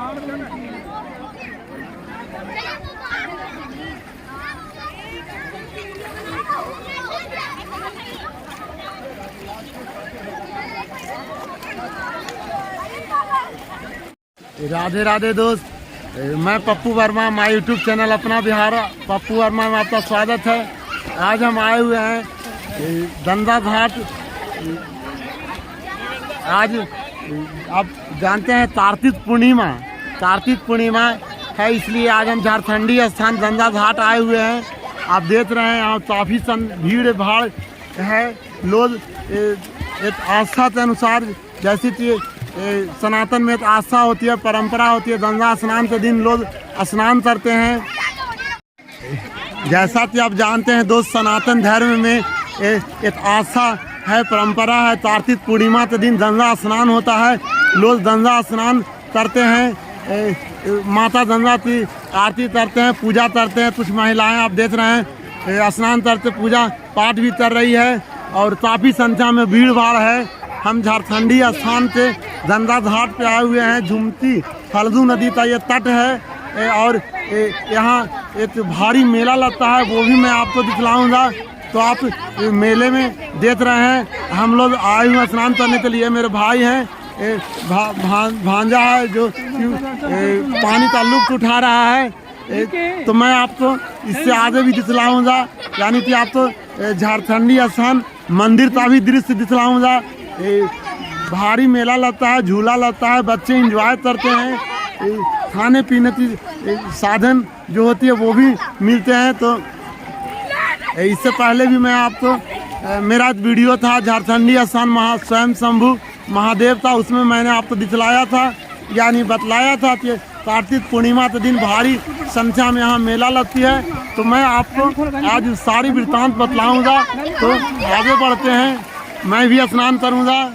राधे राधे दोस्त, मैं Pappu Verma, my YouTube channel अपना बिहार पप्पू वर्मा में आपका स्वागत है। आज हम आए हुए हैं गंगा घाट। आज आप जानते हैं कार्तिक पूर्णिमा है, इसलिए आज हम झारखंडी स्थान गंगा घाट आए हुए हैं। आप देख रहे हैं यहाँ काफ़ी भीड़ भाड़ है। लोग एक आस्था के अनुसार, जैसे कि सनातन में एक आस्था होती है, परंपरा होती है, गंगा स्नान के दिन लोग स्नान करते हैं। जैसा कि आप जानते हैं दोस्त, सनातन धर्म में एक आस्था है, परंपरा है। कार्तिक पूर्णिमा के दिन गंगा स्नान होता है। लोग गंगा स्नान करते हैं, माता गंगा की आरती करते हैं, पूजा करते हैं। कुछ महिलाएं आप देख रहे हैं स्नान करते पूजा पाठ भी कर रही है और काफ़ी संख्या में भीड़ भाड़ है। हम झारखंडी स्थान से गंगा घाट पे आए हुए हैं। झुमती फल्गु नदी का ये तट है और यहाँ एक भारी मेला लगता है, वो भी मैं आपको दिखलाऊंगा। तो आप मेले में देख रहे हैं हम लोग आए हुए स्नान करने के लिए। मेरे भाई हैं, भांजा है जो पानी का लुत्फ उठा रहा है। तो मैं आपको इससे आगे भी दिखलाऊंगा, यानी कि आपको झारखंडी स्थान मंदिर का भी दृश्य दिखलाऊंगा। भारी मेला लगता है, झूला लगता है, बच्चे एंजॉय करते हैं। खाने पीने की साधन जो होती है वो भी मिलते हैं। तो इससे पहले भी मैं आपको मेरा वीडियो था झारखंडी स्थान स्वयं शंभू महादेव का, उसमें मैंने आपको दिखलाया था, यानी बतलाया था कि कार्तिक पूर्णिमा के दिन भारी संख्या में यहाँ मेला लगती है। तो मैं आपको आज सारी वृत्तांत बतलाऊँगा। तो आगे बढ़ते हैं, मैं भी स्नान करूँगा।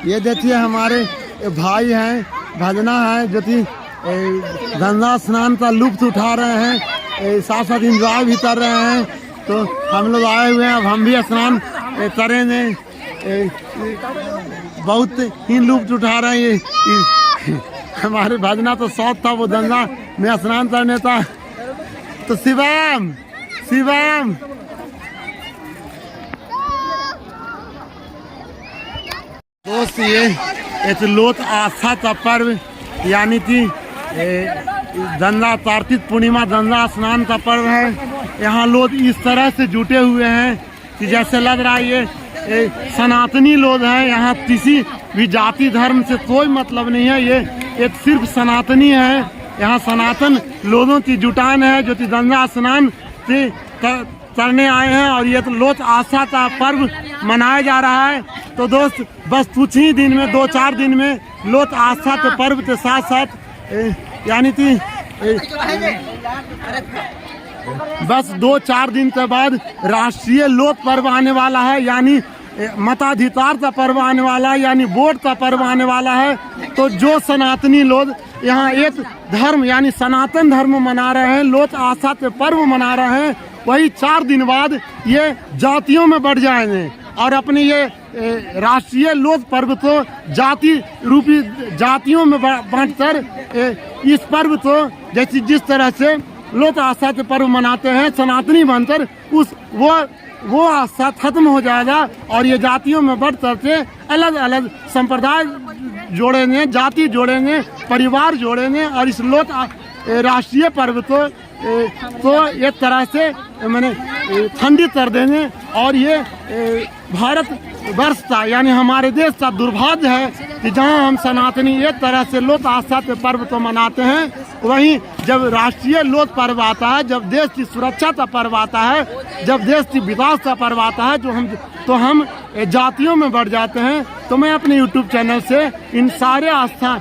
ये देखिए हमारे भाई हैं, भजना है, जो कि गंगा स्नान का लुत्फ उठा रहे हैं, साथ साथ इंजॉय भी कर रहे हैं। तो हम लोग आए हुए हैं, अब हम भी स्नान करेंगे। बहुत ही लुत्फ उठा रहे हैं। हमारे भजना तो शौक था वो गंगा में स्नान करने का। तो शिवम दोस्त, ये एक लोक आस्था का पर्व, यानी कि गंगा कार्तिक पूर्णिमा गंगा स्नान का पर्व है। यहाँ लोग इस तरह से जुटे हुए हैं कि जैसे लग रहा है ये सनातनी लोग हैं। यहाँ किसी भी जाति धर्म से कोई मतलब नहीं है, ये एक सिर्फ सनातनी है। यहाँ सनातन लोगों की जुटान है जो कि गंगा स्नान से करने आए हैं और ये तो लोक आस्था का पर्व मनाया जा रहा है। तो दोस्त, बस कुछ ही दिन में, 2-4 दिन में लोक आस्था के पर्व के साथ साथ यानी कि बस 2-4 दिन के बाद राष्ट्रीय लोक पर्व आने वाला है, यानी मताधिकार का पर्व आने वाला है, यानी वोट का पर्व आने वाला है। तो जो सनातनी लोग यहाँ एक धर्म यानी सनातन धर्म मना रहे हैं, लोक आस्था के पर्व मना रहे हैं, वही 4 दिन बाद ये जातियों में बढ़ जाएंगे और अपने ये राष्ट्रीय लोक पर्व को जाति रूपी जातियों में बांटकर इस पर्व को जैसे जिस तरह से लोक आस्था के पर्व मनाते हैं सनातनी बनकर वो आस्था खत्म हो जाएगा और ये जातियों में बढ़ करके अलग अलग संप्रदाय जोड़ेंगे, जाति जोड़ेंगे, परिवार जोड़ेंगे और इस लोक राष्ट्रीय पर्व को एक तरह से मैंने खंडित कर देंगे। और ये भारत वर्ष का यानी हमारे देश का दुर्भाग्य है कि जहां हम सनातनी एक तरह से लोक आस्था के पर्व को मनाते हैं, वहीं जब राष्ट्रीय लोक पर्व आता है, जब देश की सुरक्षा का पर्व आता है, जब देश की विकास का पर्व आता है, तो हम जातियों में बढ़ जाते हैं। तो मैं अपने यूट्यूब चैनल से इन सारे आस्था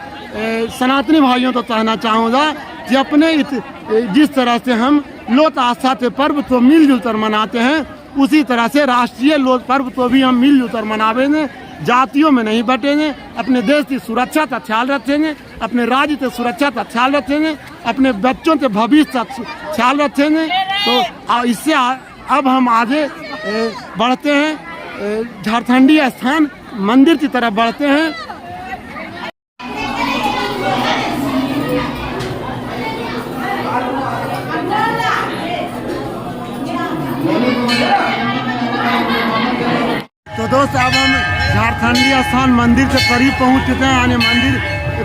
सनातनी भाइयों को कहना चाहूँगा कि अपने जिस तरह से हम लोक आस्था के पर्व को मिलजुल कर मनाते हैं, उसी तरह से राष्ट्रीय लोक पर्व को भी हम मिलजुल कर मनावेंगे, जातियों में नहीं बटेंगे, अपने देश की सुरक्षा का ख्याल रखेंगे, अपने राज्य की सुरक्षा का ख्याल रखेंगे, अपने बच्चों के भविष्य का ख्याल रखेंगे। तो इससे अब हम आगे बढ़ते हैं, झारखंडी स्थान मंदिर की तरफ बढ़ते हैं। दोस्त अब हम झारखंडी स्थान मंदिर के करीब पहुंच चुके हैं, यानी मंदिर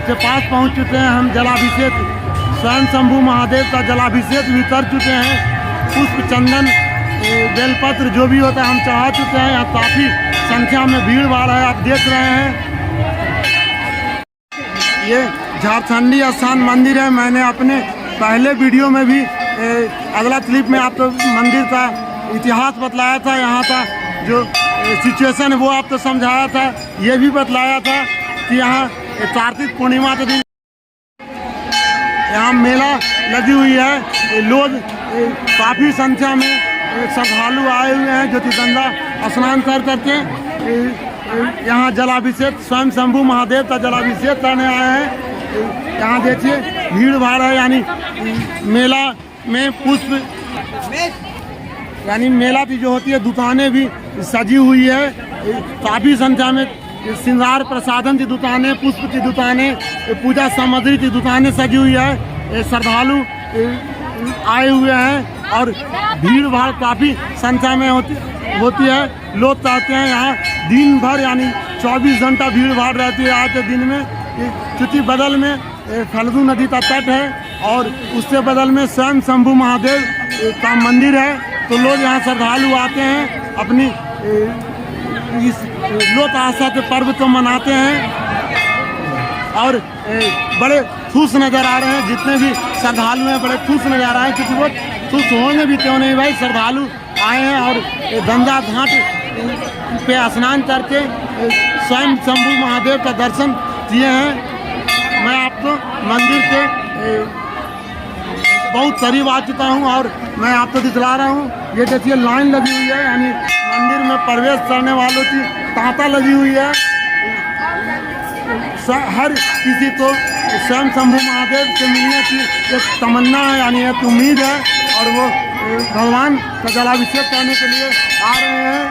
के पास पहुंच चुके हैं। हम जलाभिषेक स्वयं शंभू महादेव का जलाभिषेक भी कर चुके हैं। पुष्प चंदन बेलपत्र जो भी होता है हम चढ़ा चुके हैं। यहाँ काफ़ी संख्या में भीड़ भाड़ है, आप देख रहे हैं। ये झारखंडी स्थान मंदिर है। मैंने अपने पहले वीडियो में भी अगला क्लिप में आपको मंदिर का इतिहास बतलाया था, यहाँ का जो सिचुएशन है वो आपको समझाया था। ये भी बतलाया था कि यहाँ कार्तिक पूर्णिमा के दिन यहाँ मेला लगी हुई है। लोग काफ़ी संख्या में श्रद्धालु आए हुए हैं जो कि गंगा स्नान कर करके यहाँ जलाभिषेक स्वयं शंभू महादेव का जलाभिषेक करने आए हैं। यहाँ देखिए भीड़ भाड़ है, यानी मेला में पुष्प यानी मेला की जो होती है दुकानें भी सजी हुई है। काफ़ी संख्या में श्रृंगार प्रसाधन की दुकानें, पुष्प की दुकानें, पूजा सामग्री की दुकानें सजी हुई है। श्रद्धालु आए हुए हैं और भीड़ भाड़ काफ़ी संख्या में होती है। लोग चाहते हैं यहाँ दिन भर यानी 24 घंटा भीड़ भाड़ रहती है आज के दिन में, क्योंकि बगल में फल्गु नदी का तट है और उससे बगल में स्वयं शंभू महादेव का मंदिर है। तो लोग यहाँ श्रद्धालु आते हैं, अपनी इस लोक आस्था के पर्व को मनाते हैं और बड़े खुश नज़र आ रहे हैं। जितने भी श्रद्धालु हैं बड़े खुश नज़र आ रहे हैं, क्योंकि वो खुश होंगे भी क्यों नहीं भाई, श्रद्धालु आए हैं और गंगा घाट पे स्नान करके स्वयं शंभू महादेव का दर्शन किए हैं। मैं आपको मंदिर के बहुत करीब आ चुका हूँ और मैं आपको दिखला रहा हूँ। ये देखिए लाइन लगी हुई है, यानी मंदिर में प्रवेश करने वालों की तांता लगी हुई है। हर किसी को स्वयं शंभू महादेव से मिलने की एक तमन्ना है, यानी एक उम्मीद है और वो भगवान का जलाभिषेक करने के लिए आ रहे हैं।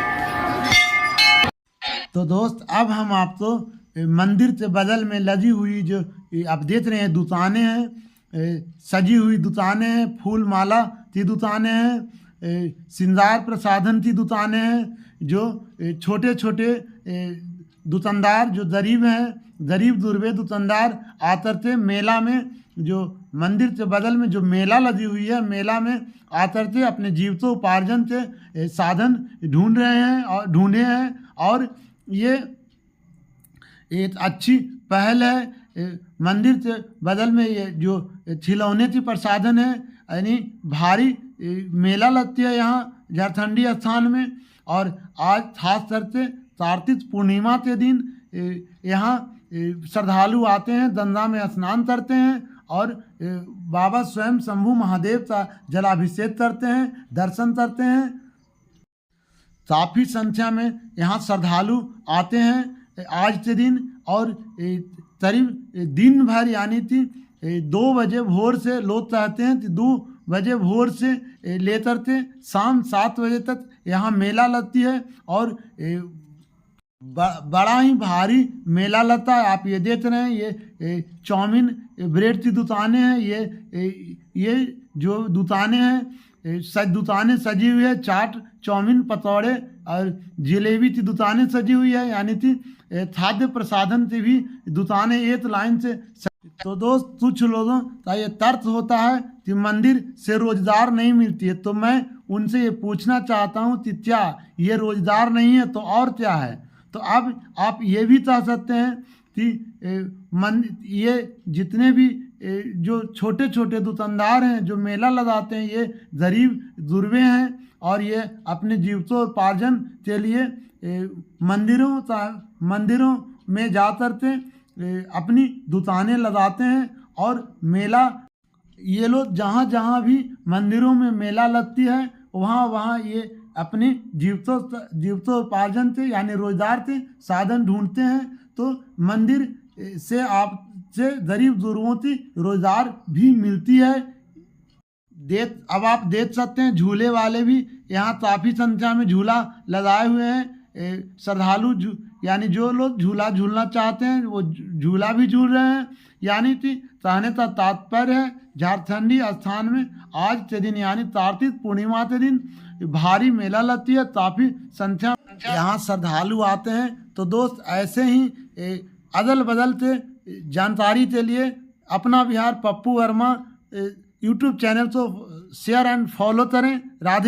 तो दोस्त अब हम आपको मंदिर के बगल में लगी हुई जो आप देख रहे हैं दुकानें हैं, सजी हुई दुकानें हैं, फूल माला की दुकानें हैं, श्रृंगार प्रसाधन की दुकानें हैं। जो छोटे छोटे दुकानदार जो गरीब हैं, गरीब दुर्बे दुकानदार आकर के मेला में, जो मंदिर के बगल में जो मेला लगी हुई है, मेला में आकर के अपने जीविकोपार्जन के साधन ढूंढे हैं और ये एक अच्छी पहल है। मंदिर के बगल में ये जो खिलौने की प्रसाधन है, यानी भारी मेला लगती है यहाँ झारखंडी स्थान में। और आज खास करके कार्तिक पूर्णिमा के दिन यहाँ श्रद्धालु आते हैं, गंगा में स्नान करते हैं और बाबा स्वयं शंभू महादेव का जलाभिषेक करते हैं, दर्शन करते हैं। काफ़ी संख्या में यहाँ श्रद्धालु आते हैं आज के दिन और करीब दिन भर यानी कि 2 बजे भोर से लोग चाहते हैं कि 2 बजे भोर से लेकर के शाम 7 बजे तक यहाँ मेला लगती है और बड़ा ही भारी मेला लगता है। आप ये देख रहे हैं, ये चाउमीन ब्रेड की दुकानें हैं, ये जो दुकानें हैं दुकानें सजी हुई है। चाट, चाउमीन, पकौड़े और जलेबी की दुकानें सजी हुई है, यानी कि खाद्य प्रसाधन की भी दुकानें एक लाइन से। तो दोस्त कुछ लोगों का ये तर्क होता है कि मंदिर से रोजगार नहीं मिलती है, तो मैं उनसे ये पूछना चाहता हूँ कि क्या ये रोजगार नहीं है तो और क्या है। तो अब आप ये भी कह सकते हैं कि ये जितने भी जो छोटे छोटे दुकानदार हैं जो मेला लगाते हैं, ये गरीब दुर्बे हैं और ये अपने जीविकोपार्जन के लिए मंदिरों में जाकर के अपनी दुकानें लगाते हैं और मेला ये लोग जहाँ जहाँ भी मंदिरों में मेला लगती है वहाँ ये अपने जीविकोपार्जन से यानी रोजगार के साधन ढूंढते हैं। तो मंदिर से आपसे गरीब गुरुओं की रोजगार भी मिलती है। अब आप देख सकते हैं झूले वाले भी यहाँ काफ़ी संख्या में झूला लगाए हुए हैं। श्रद्धालु यानी जो लोग झूला झूलना चाहते हैं वो झूला भी झूल रहे हैं। यानी कि कहने का तात्पर्य है झारखंडी स्थान में आज के दिन यानी कार्तिक पूर्णिमा के दिन भारी मेला लगती है, काफ़ी संख्या यहाँ श्रद्धालु आते हैं। तो दोस्त ऐसे ही अदल बदल के जानकारी के लिए अपना बिहार पप्पू वर्मा यूट्यूब चैनल को शेयर एंड फॉलो करें। राधे।